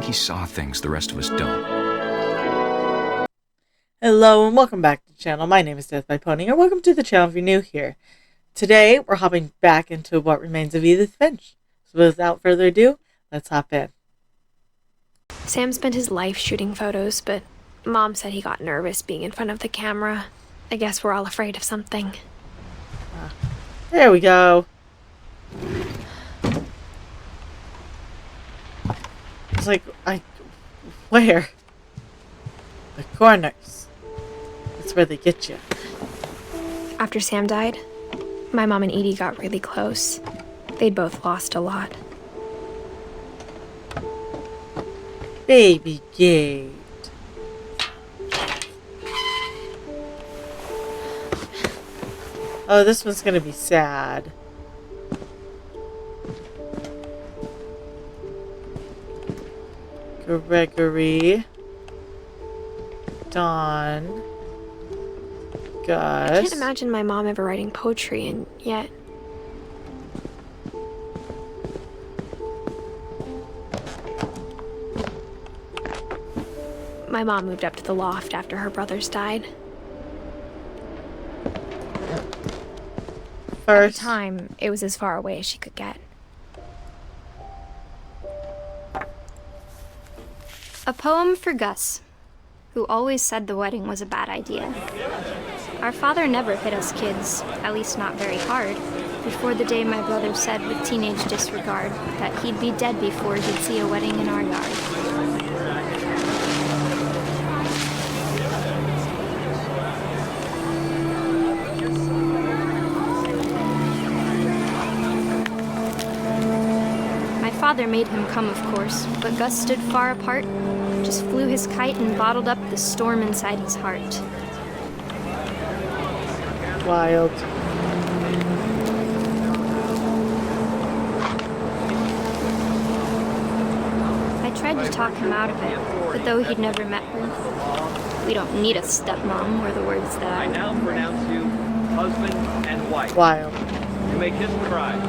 he saw things the rest of us don't. Hello and welcome back to the channel. My name is Death by Pony, or welcome to the channel if you're new here. Today, we're hopping back into What Remains of Edith Finch. So without further ado, let's hop in. Sam spent his life shooting photos, but Mom said he got nervous being in front of the camera. I guess we're all afraid of something. There we go. It's like, where? The corners. That's where they get you. After Sam died, my mom and Edie got really close. They'd both lost a lot. Baby gate. Oh, this one's gonna be sad. Gregory, Dawn, Gus. I can't imagine my mom ever writing poetry, and yet... My mom moved up to the loft after her brothers died. At the time, it was as far away as she could get. A poem for Gus, who always said the wedding was a bad idea. Our father never hit us kids, at least not very hard, before the day my brother said with teenage disregard that he'd be dead before he'd see a wedding in our yard. My father made him come, of course, but Gus stood far apart, just flew his kite and bottled up the storm inside his heart. Wild. I tried to talk him out of it, but though he'd never met her, we don't need a stepmom were the words that I now pronounce you husband and wife. Wild. You may kiss the bride.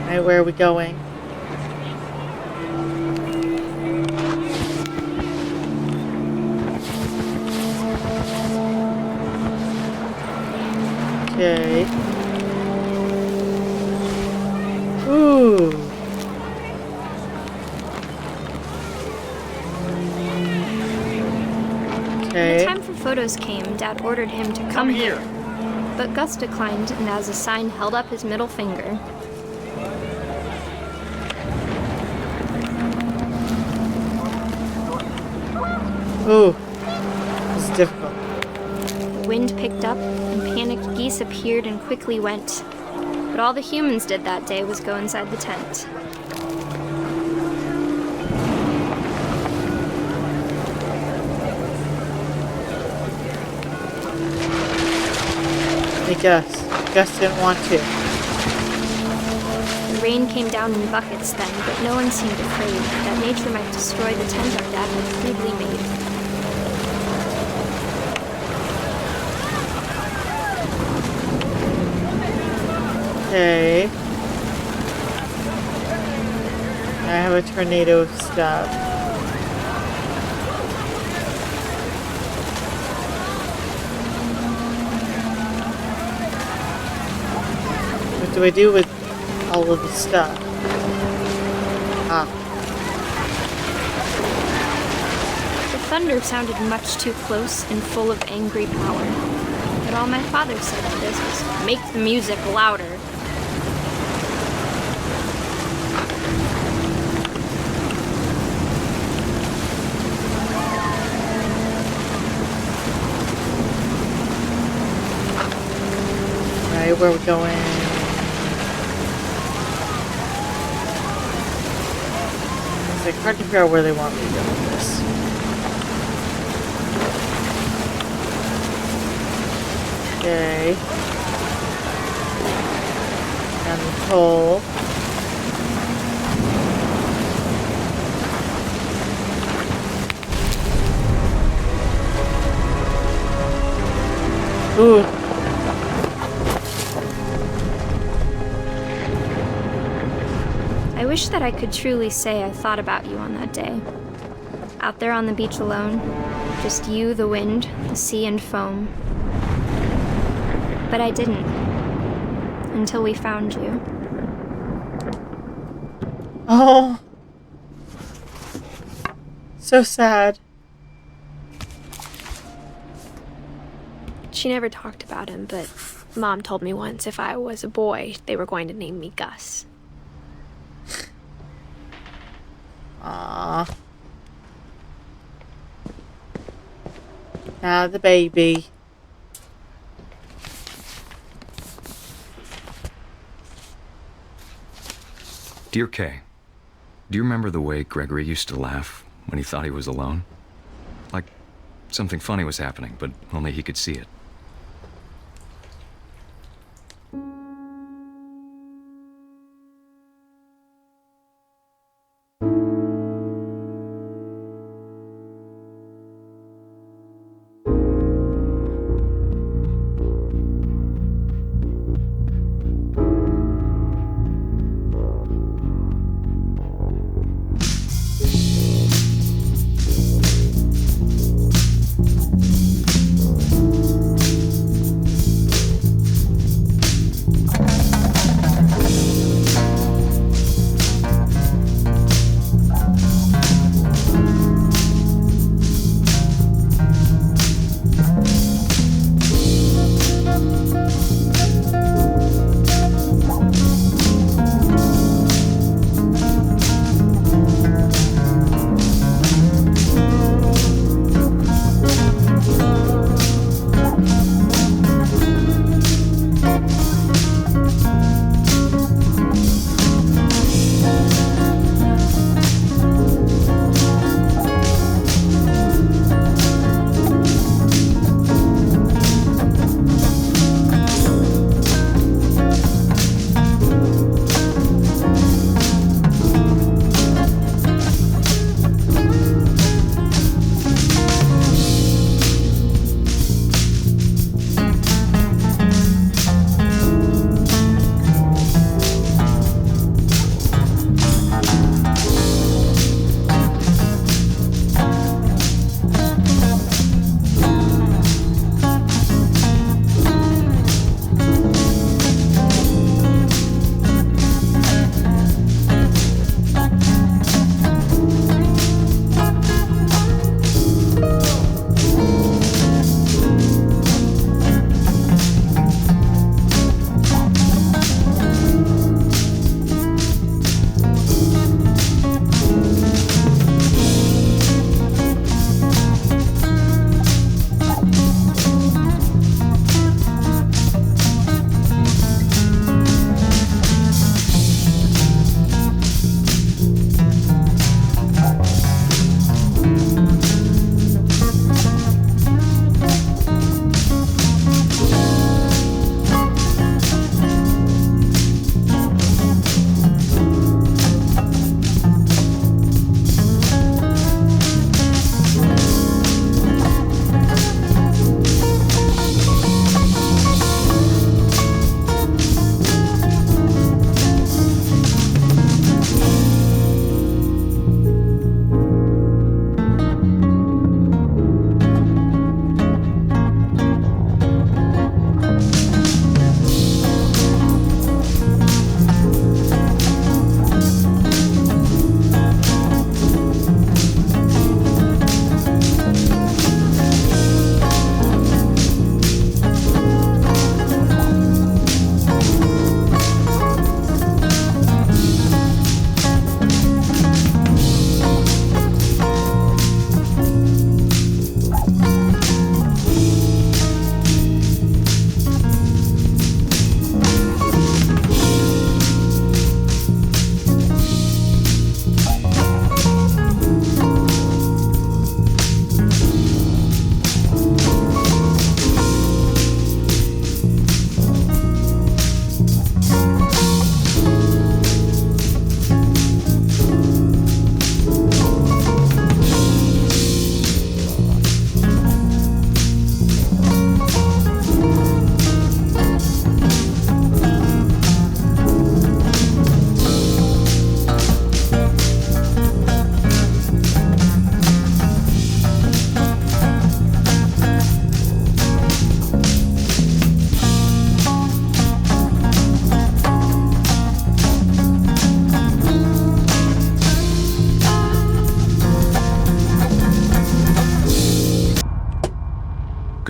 Alright, where are we going? Okay. Ooh. When Okay. the time for photos came, Dad ordered him to come here. But Gus declined and as a sign held up his middle finger. Ooh. This is difficult. The wind picked up and panicked geese appeared and quickly went. But all the humans did that day was go inside the tent. Hey, Gus. Gus didn't want to. The rain came down in buckets then, but no one seemed afraid that nature might destroy the tent our dad had crudely made. Okay. I have a tornado stuff. What do I do with all of the stuff? Ah. The thunder sounded much too close and full of angry power. But all my father said to this was, make the music louder. Alright, where are we going? It's like hard to figure out where they want me to go with this. Okay. And the pole. Ooh. I wish that I could truly say I thought about you on that day. Out there on the beach alone, just you, the wind, the sea, and foam. But I didn't. Until we found you. Oh. So sad. She never talked about him, but Mom told me once if I was a boy, they were going to name me Gus. Aww. Now the baby. Dear Kay, do you remember the way Gregory used to laugh when he thought he was alone? Like something funny was happening, but only he could see it.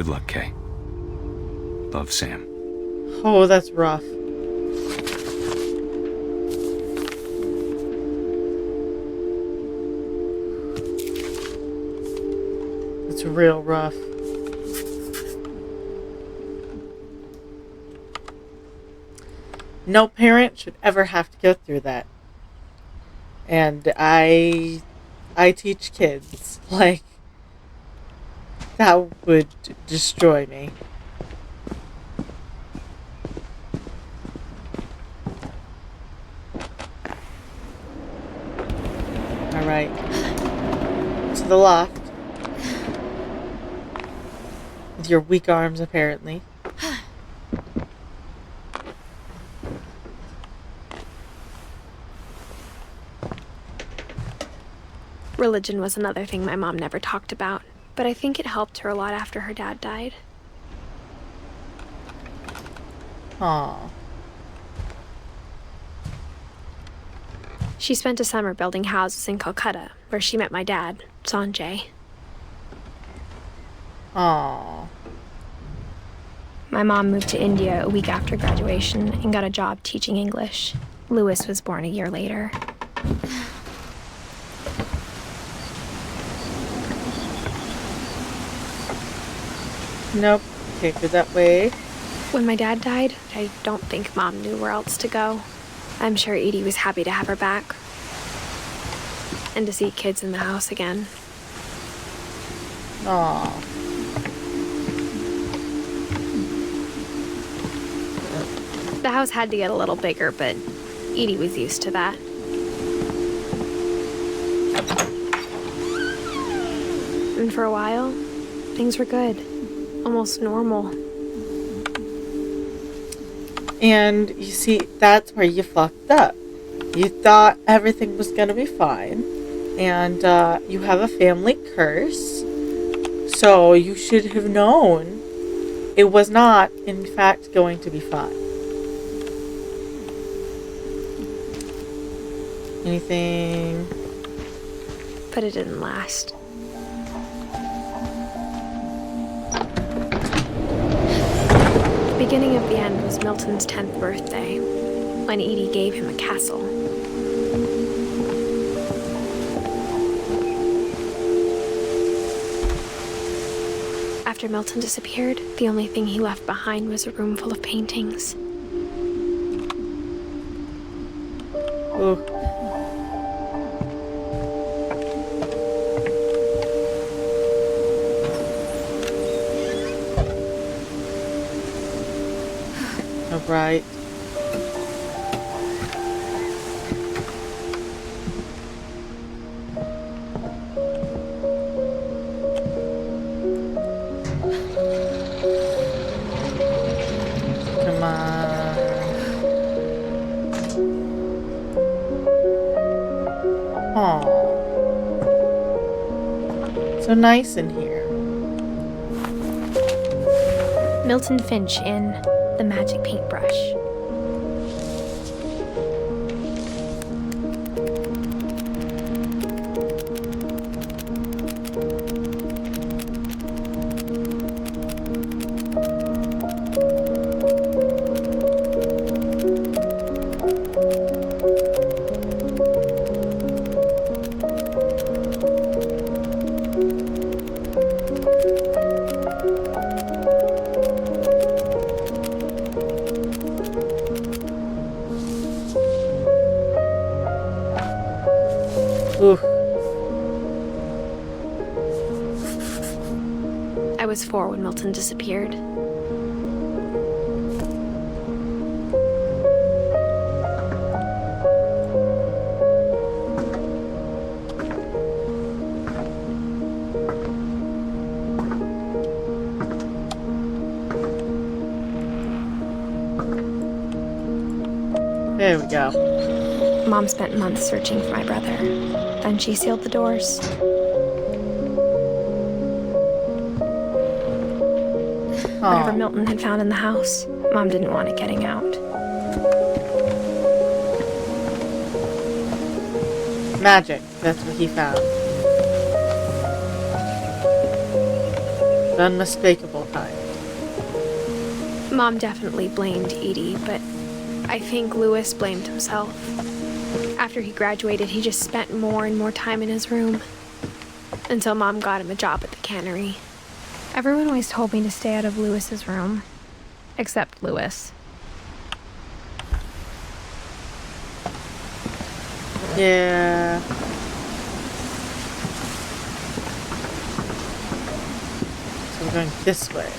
Good luck, Kay. Love, Sam. Oh, that's rough. It's real rough. No parent should ever have to go through that. And I teach kids. Like, that would destroy me. Alright. To the loft. With your weak arms, apparently. Religion was another thing my mom never talked about, but I think it helped her a lot after her dad died. Aww. She spent a summer building houses in Calcutta, where she met my dad, Sanjay. Aww. My mom moved to India a week after graduation and got a job teaching English. Louis was born a year later. Nope. Can't go that way. When my dad died, I don't think Mom knew where else to go. I'm sure Edie was happy to have her back. And to see kids in the house again. Aww. The house had to get a little bigger, but Edie was used to that. And for a while, things were good. Almost normal. And you see, that's where you fucked up. You thought everything was gonna be fine. And you have a family curse. So you should have known it was not, in fact, going to be fine. Anything? But it didn't last. The beginning of the end was Milton's 10th birthday, when Edie gave him a castle. After Milton disappeared, the only thing he left behind was a room full of paintings. Ooh. Right. Come on. Aw. So nice in here. Milton Finch in The Magic Paintbrush. Ooh. I was 4 when Milton disappeared. There we go. Mom spent months searching for my brother. Then she sealed the doors. Whatever Aw. Milton had found in the house, Mom didn't want it getting out. Magic. That's what he found. The unmistakable kind. Mom definitely blamed Edie, but I think Louis blamed himself. After he graduated, he just spent more and more time in his room. Until Mom got him a job at the cannery. Everyone always told me to stay out of Louis's room. Except Louis. Yeah. So we're going this way.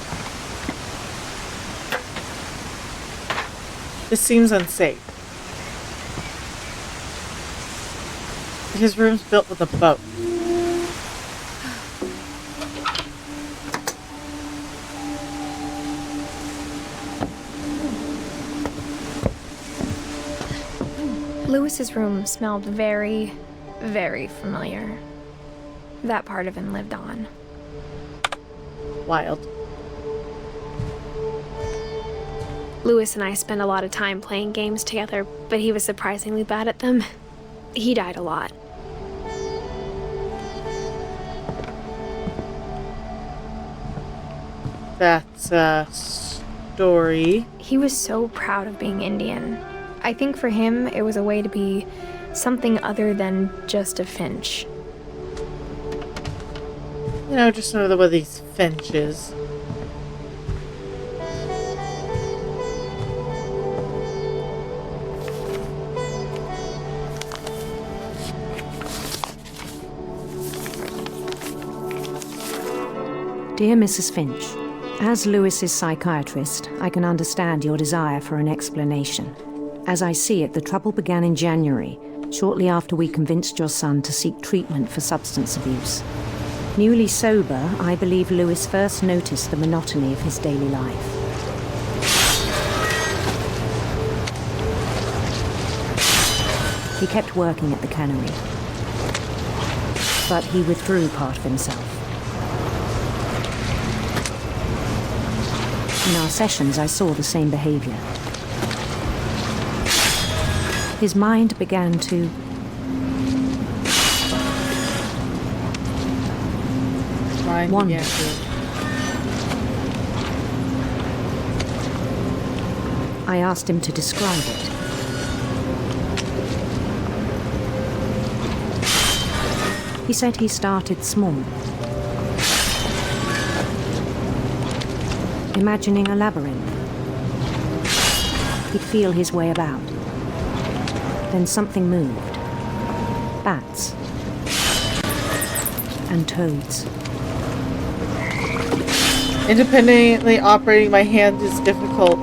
This seems unsafe. His room's built with a boat. Louis's room smelled very, very familiar. That part of him lived on. Wild. Louis and I spent a lot of time playing games together, but he was surprisingly bad at them. He died a lot. That's a story. He was so proud of being Indian. I think for him, it was a way to be something other than just a Finch. You know, just another one of these Finches. Dear Mrs. Finch, as Louis's psychiatrist, I can understand your desire for an explanation. As I see it, the trouble began in January, shortly after we convinced your son to seek treatment for substance abuse. Newly sober, I believe Louis first noticed the monotony of his daily life. He kept working at the cannery, but he withdrew part of himself. In our sessions, I saw the same behavior. His mind began to wander. I asked him to describe it. He said he started small, imagining a labyrinth. He'd feel his way about. Then something moved. Bats. And toads. Independently operating my hand is difficult.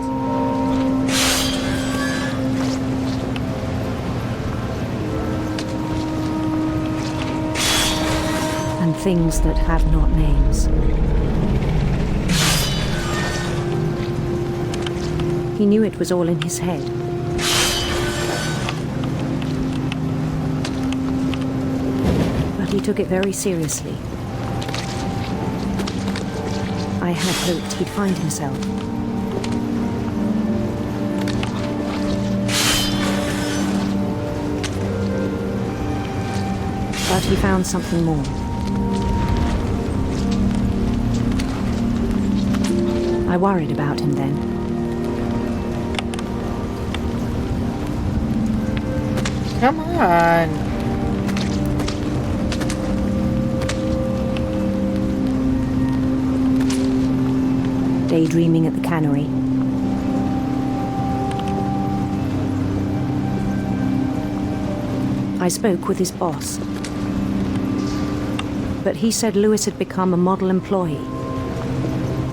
And things that have not names. He knew it was all in his head. But he took it very seriously. I had hoped he'd find himself. But he found something more. I worried about him then. Come on. Daydreaming at the cannery. I spoke with his boss. But he said Louis had become a model employee.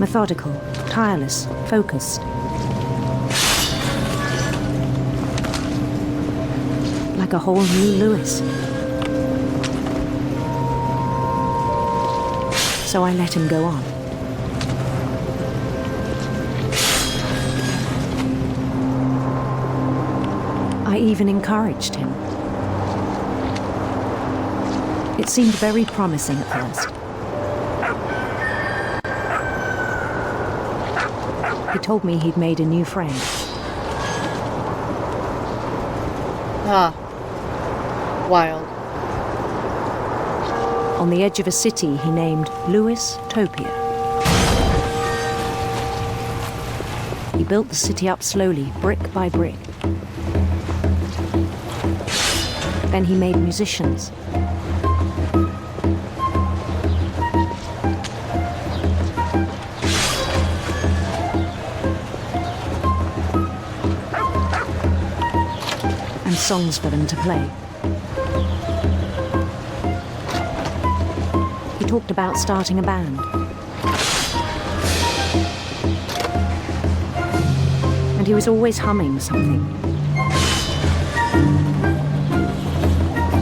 Methodical, tireless, focused. Like a whole new Louis. So I let him go on. I even encouraged him. It seemed very promising at first. He told me he'd made a new friend. Ah. Wild. On the edge of a city he named Louis Topia. built the city up slowly, brick by brick. Then he made musicians. And songs for them to play. He talked about starting a band. And he was always humming something.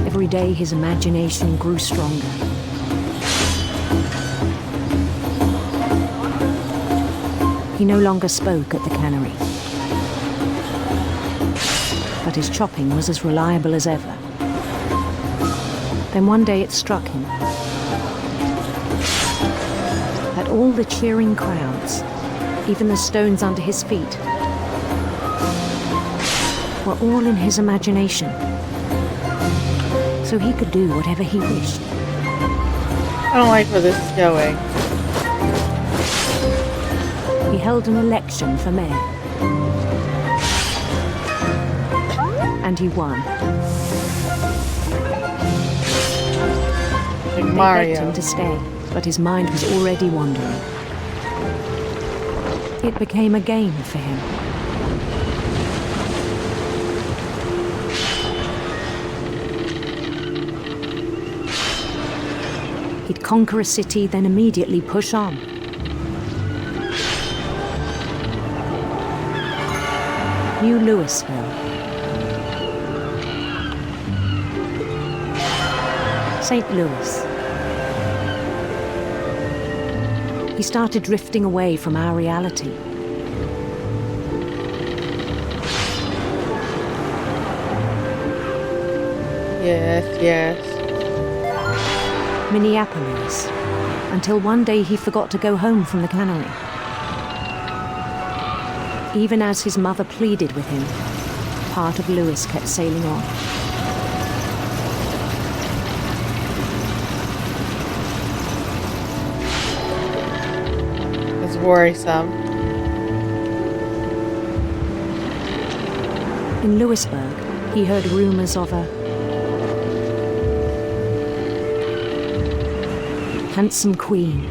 Every day his imagination grew stronger. He no longer spoke at the cannery. But his chopping was as reliable as ever. Then one day it struck him that all the cheering crowds, even the stones under his feet, were all in his imagination. So he could do whatever he wished. I don't like where this is going. He held an election for mayor. And he won. Like They begged Mario. him to stay, but his mind was already wandering. It became a game for him. He'd conquer a city, then immediately push on. New Louisville. St. Louis. He started drifting away from our reality. Yes, yes. Minneapolis, until one day he forgot to go home from the cannery. Even as his mother pleaded with him, part of Louis kept sailing on. It's worrisome. In Louisburg, he heard rumors of a handsome queen.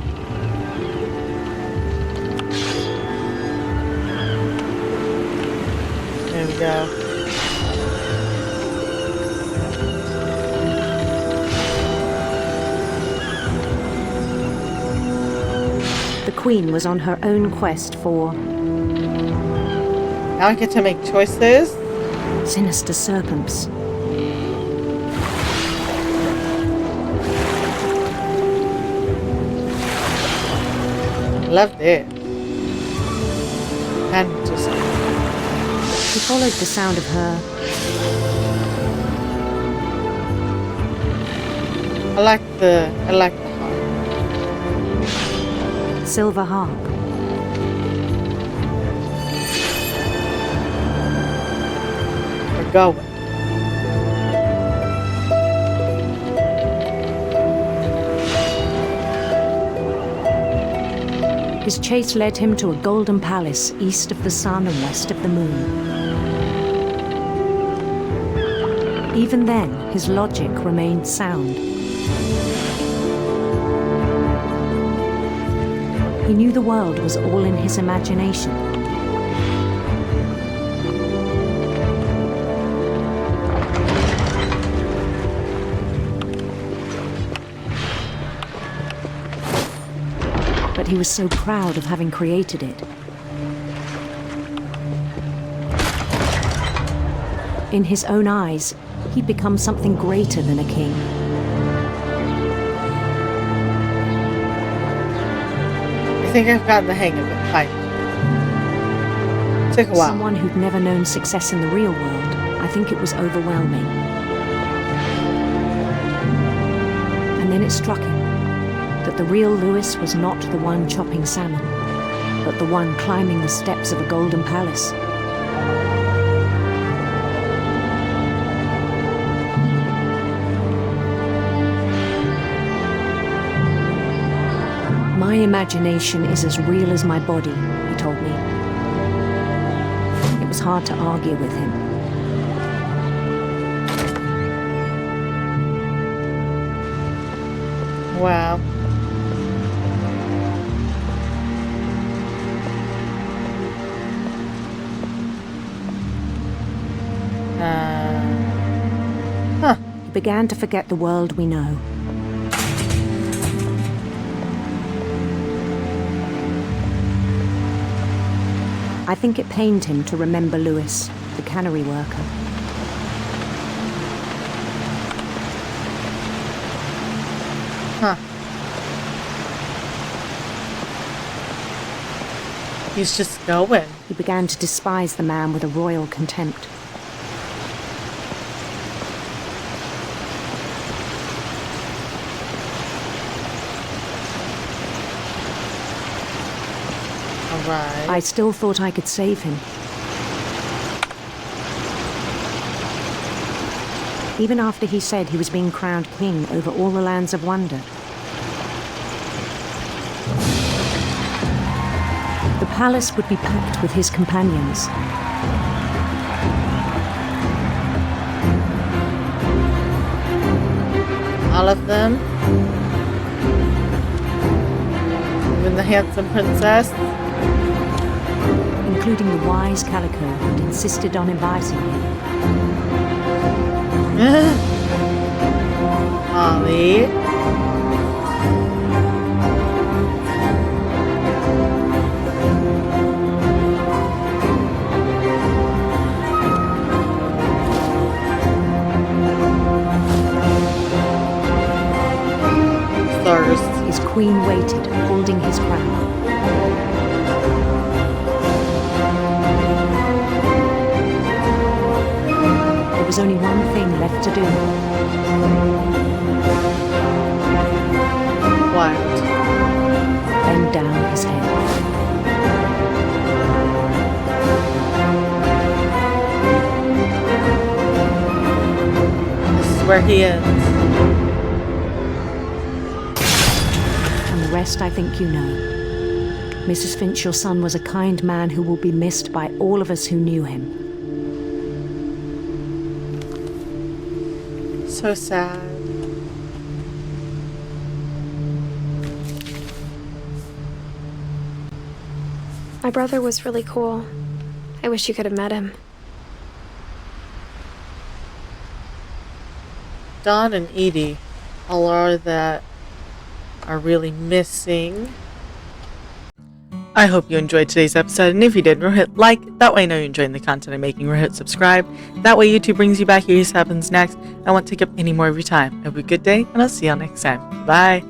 There we go. The queen was on her own quest for Now I get to make choices. sinister serpents. Loved it. And just He followed the sound of her I like the harp. silver harp. We're going. His chase led him to a golden palace east of the sun and west of the moon. Even then, his logic remained sound. He knew the world was all in his imagination. But he was so proud of having created it. In his own eyes, he'd become something greater than a king. I think I've gotten the hang of it. Fine. Took a while. Someone who'd never known success in the real world, I think it was overwhelming. And then it struck him that the real Louis was not the one chopping salmon, but the one climbing the steps of a golden palace. My imagination is as real as my body, he told me. hard to argue with him. Wow. Huh. He began to forget the world we know. I think it pained him to remember Lewis, the cannery worker. Huh. He's just going. He began to despise the man with a royal contempt. Alright. I still thought I could save him. Even after he said he was being crowned king over all the lands of wonder. The palace would be packed with his companions. All of them. Even the handsome princess. Including the wise Calico who'd insisted on inviting him. Molly. Thirst. His queen waited, holding his crown. There was only one thing left to do. What? Bend down his head. This is where he ends. And the rest I think you know. Mrs. Finch, your son was a kind man who will be missed by all of us who knew him. So sad. My brother was really cool. I wish you could have met him. Dawn and Edie, all are that are really missing. I hope you enjoyed today's episode, and if you did, hit like. That way I know you're enjoying the content I'm making. Hit subscribe. That way YouTube brings you back. Here's what happens next. I won't take up any more of your time. Have a good day, and I'll see y'all next time. Bye.